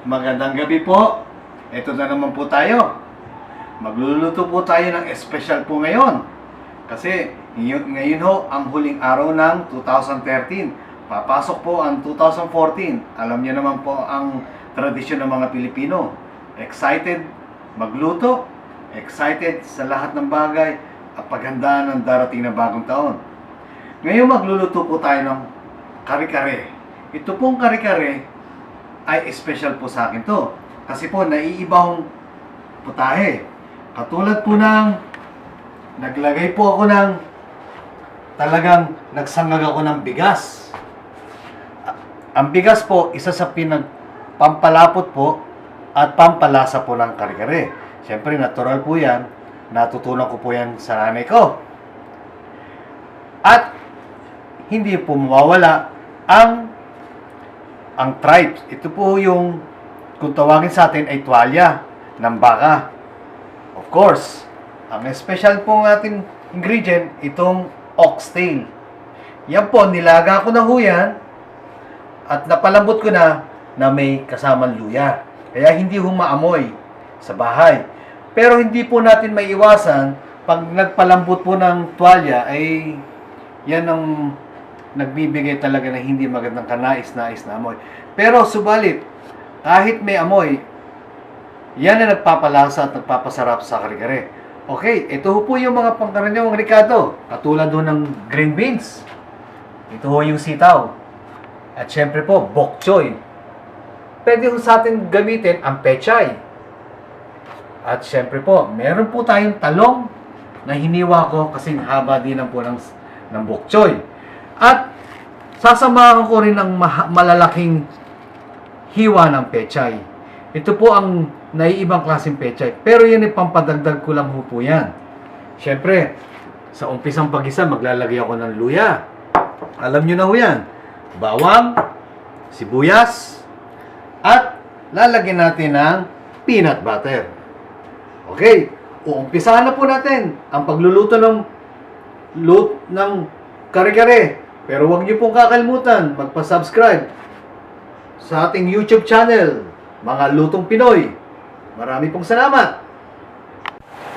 Magandang gabi po. Ito na naman po tayo. Magluluto po tayo ng espesyal po ngayon. Kasi ngayon ho ang huling araw ng 2013. Papasok po ang 2014. Alam niyo naman po ang tradisyon ng mga Pilipino. Excited magluto, excited sa lahat ng bagay at paghandaan ng darating na bagong taon. Ngayon magluluto po tayo ng kare-kare. Ito pong kare-kare ay special po sa akin to. Kasi po, naiibang putahe. Katulad po ng, naglagay po ako ng, talagang nagsangag ako ng bigas. Ang bigas po, isa sa pampalapot po at pampalasa po ng kare-kare. Siyempre, natural po yan. Natutunan ko po yan sa nanay ko. At, hindi po mawawala ang tripes. Ito po yung, kung tawagin sa atin ay tuwalya ng baka. Of course, ang special po ng ating ingredient, itong oxtail. Yan po, nilaga ko na ho yan at napalambot ko na may kasamang luya. Kaya hindi ho maamoy sa bahay. Pero hindi po natin maiiwasan, pag nagpalambot po ng tuwalya, ay yan ang nagbibigay talaga na hindi magandang kanais-nais na amoy. Pero subalit, kahit may amoy, yan ang nagpapalasa at nagpapasarap sa kare-kare. Okay, ito po yung mga pangkaraniwang Ricardo. Katulad doon ng green beans. Ito ho yung sitaw. At syempre po, bok choy. Pwede ho sa atin gamitin ang pechay. At syempre po, meron po tayong talong na hiniwa ko kasi haba din po ng bok choy. At sasamahan ko rin ng malalaking hiwa ng pechay. Ito po ang naiibang klaseng pechay. Pero yan ay pampadagdag ko lang po yan. Siyempre, sa umpisang pag-isa, maglalagay ako ng luya. Alam nyo na ho yan. Bawang, sibuyas, at lalagyan natin ng peanut butter. Okay, uumpisahan na po natin ang pagluluto ng kare-kare. Pero huwag niyo pong kakalimutan magpa-subscribe sa ating YouTube channel, Mga Lutong Pinoy. Marami pong salamat.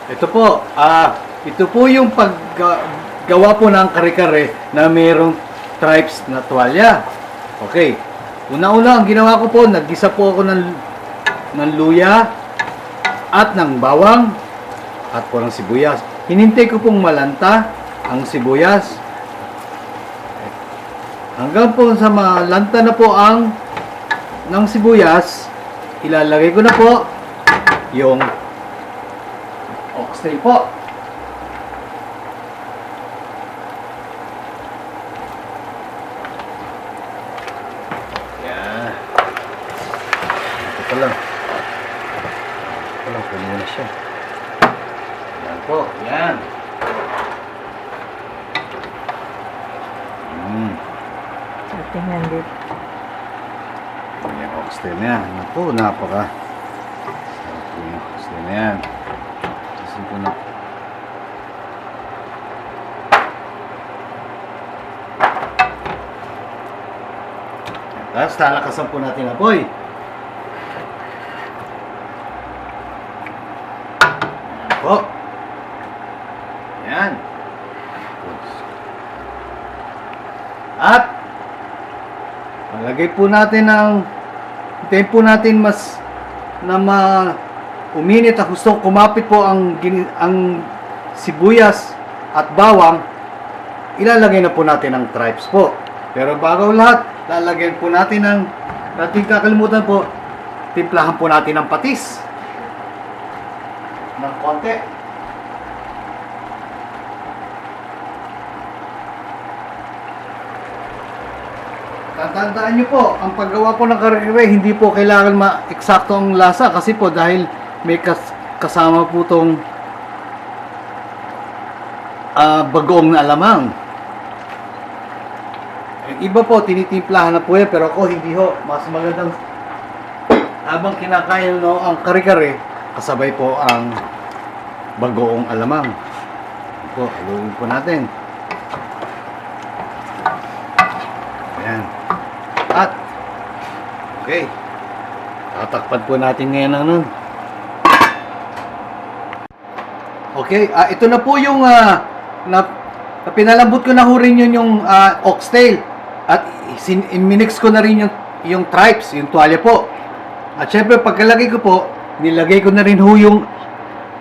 Ito po yung paggawa po ng kare-kare na mayroong stripes na tuwalya. Okay. Una-una ang ginawa ko po, naggisa po ako ng luya at ng bawang at po ng sibuyas. Hinintay ko pong malanta ang sibuyas. Hanggang po sa malanta na po ng sibuyas, ilalagay ko na po yung oxtail po. Yan. Ito lang. Kunin mo na siya. Yan po. Yan. Tingnan dito. Yung oxtail na yan. Naku, napaka. Yung oxtail na yan. Kasi ko na. Tapos talakasan po natin ang apoy. Yan po. Yan. At lagay po natin hintayin po natin uminit at gusto kumapit po ang sibuyas at bawang. Ilalagay na po natin ang tripes po. Pero bago lahat, lalagyan po natin natin kakalimutan po, timplahan po natin ng patis ng konti. Tatandaan nyo po, ang paggawa po ng kare-kare, hindi po kailangan ma-eksakto ang lasa kasi po dahil may kasama po itong bagoong na alamang. Iba po, tinitimplahan na po yan, pero ako hindi ho. Mas magandang habang kinakain ang kare-kare, kasabay po ang bagoong alamang. Ito, haluin po natin. Ayan. At, okay. Tatakpan po natin ngayon ng nun. Okay, ito na po yung pinalambot ko na ho rin yun yung oxtail. At minix ko na rin yung tripes, yung tuwalya po. At syempre, pagkalagay ko po, nilagay ko na rin ho yung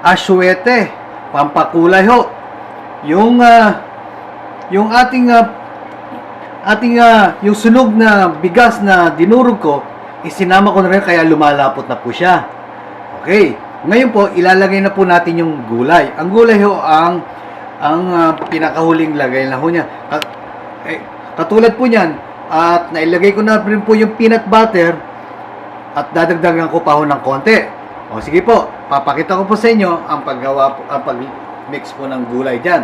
asyuete, pampakulay ho. Yung yung sunog na bigas na dinurog ko, isinama ko na rin kaya lumalapot na po siya. Okay. Ngayon po, ilalagay na po natin yung gulay. Ang gulay ho ang pinakahuling lagay na ho niya. Katulad po niyan, at nailagay ko na rin po yung peanut butter at dadagdagan ko pa ho ng konti. O sige po, papakita ko po sa inyo ang pag-mix po ng gulay dyan.